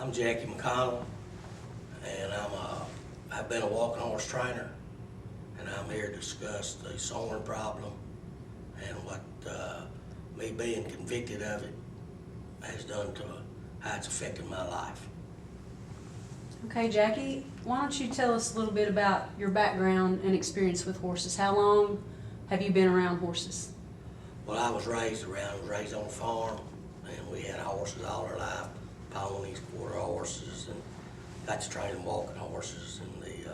I'm Jackie McConnell, and I've been a walking horse trainer, and I'm here to discuss the soaring problem and what me being convicted of it has done to how it's affected my life. Okay, Jackie, why don't you tell us a little bit about your background and experience with horses? How long have you been around horses? Well, I was raised on a farm, and we had horses all our life, ponies, quarter horses, and got to train walking horses in the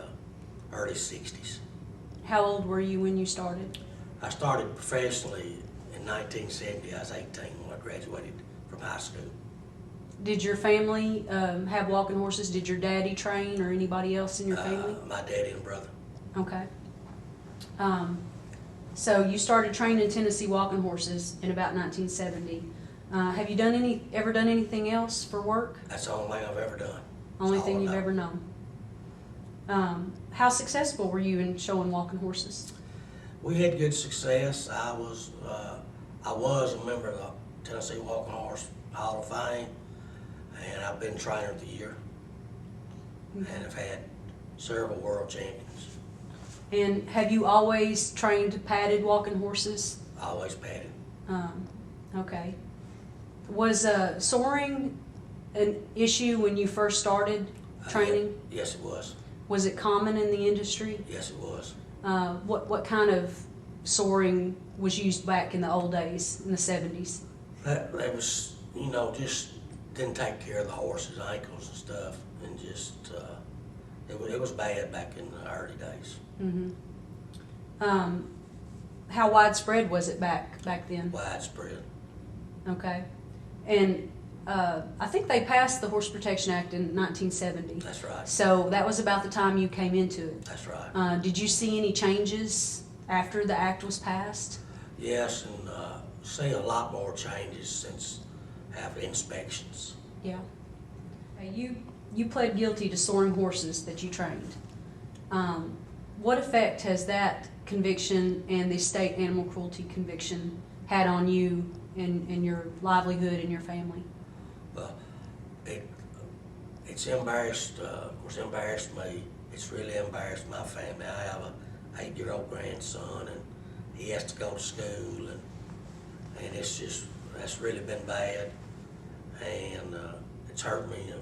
early 60s. How old were you when you started? I started professionally in 1970. I was 18 when I graduated from high school. Did your family have walking horses? Did your daddy train or anybody else in your family? My daddy and brother. Okay. So you started training Tennessee walking horses in about 1970. Have you ever done anything else for work? That's the only thing I've ever done. Only thing you've ever known. How successful were you in showing walking horses? We had good success. I was a member of the Tennessee Walking Horse Hall of Fame, and I've been trainer of the year, and have had several world champions. And have you always trained padded walking horses? Always padded. Okay. Was soaring an issue when you first started training? Yes, it was. Was it common in the industry? Yes, it was. What kind of soaring was used back in the old days, in the 70s? That was, just didn't take care of the horses' ankles and stuff, and just, it was bad back in the early days. Mm-hmm. How widespread was it back then? Widespread. Okay. And I think they passed the Horse Protection Act in 1970. That's right. So that was about the time you came into it. That's right. Did you see any changes after the act was passed? Yes, and see a lot more changes since having inspections. Yeah. Okay, you pled guilty to soaring horses that you trained. What effect has that conviction and the state animal cruelty conviction had on you and your livelihood and your family? Well, it's embarrassed, of course, embarrassed me. It's really embarrassed my family. I have a 8-year-old grandson, and he has to go to school, and that's really been bad, and it's hurt me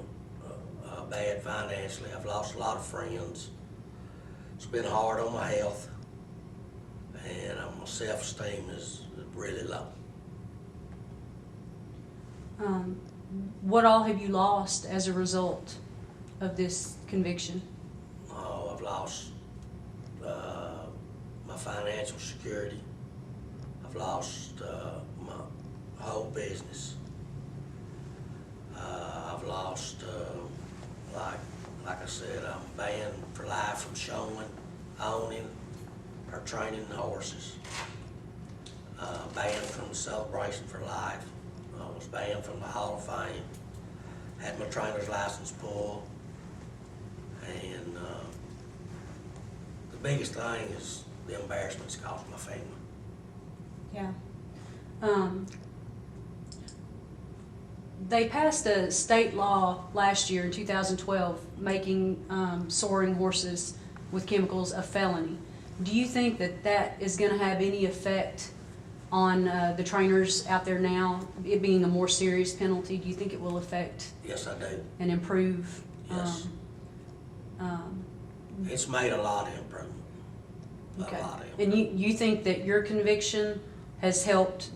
bad financially. I've lost a lot of friends. It's been hard on my health, and my self-esteem is really low. What all have you lost as a result of this conviction? Oh, I've lost my financial security. I've lost my whole business. I've lost, like I said, I'm banned for life from showing, owning, or training horses. Banned from the Celebration for Life. I was banned from the Hall of Fame. Had my trainer's license pulled. And the biggest thing is the embarrassment it's caused my family. Yeah. They passed a state law last year in 2012 making soaring horses with chemicals a felony. Do you think that is going to have any effect on the trainers out there now, it being a more serious penalty? Do you think it will affect? Yes, I do. And improve? Yes. It's made a lot of improvement. Okay. A lot of improvement. And you think that your conviction has helped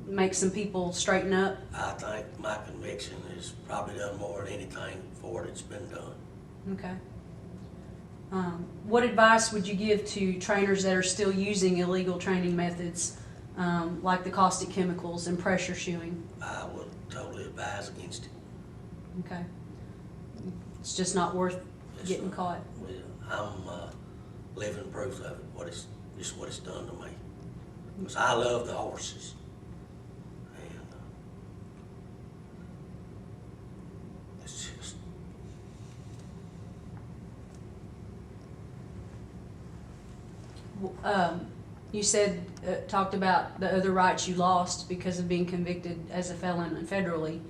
make some people straighten up? I think my conviction has probably done more than anything for it. It's been done. Okay. What advice would you give to trainers that are still using illegal training methods like the caustic chemicals and pressure shoeing? I would totally advise against it. Okay. It's just not worth getting caught. I'm living proof of it, what it's done to me. Because I love the horses. And it's just... You said, talked about the other rights you lost because of being convicted as a felon federally.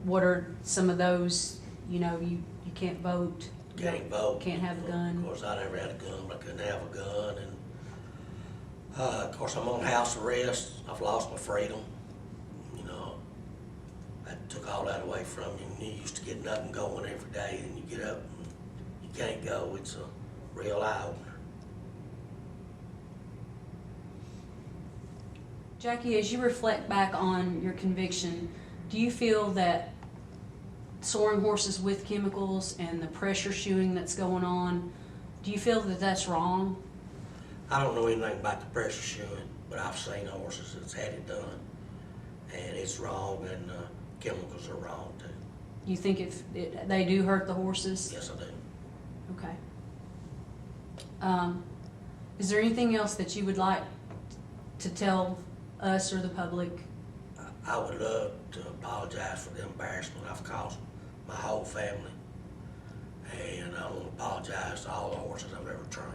what are some of those, you know, you can't vote, Can't vote. can't have a gun. Of course, I never had a gun, but I couldn't have a gun, and, of course, I'm on house arrest. I've lost my freedom, you know. That took all that away from you. You used to get nothing going every day, and you get up and you can't go. It's a real eye-opener. Jackie, as you reflect back on your conviction, do you feel that soring horses with chemicals and the pressure shoeing that's going on, do you feel that that's wrong? I don't know anything about the pressure shoeing, but I've seen horses that's had it done, and it's wrong, and chemicals are wrong too. You think they do hurt the horses? Yes, I do. Okay. Is there anything else that you would like to tell us or the public? I would love to apologize for the embarrassment I've caused my whole family, and I want to apologize to all the horses I've ever trained.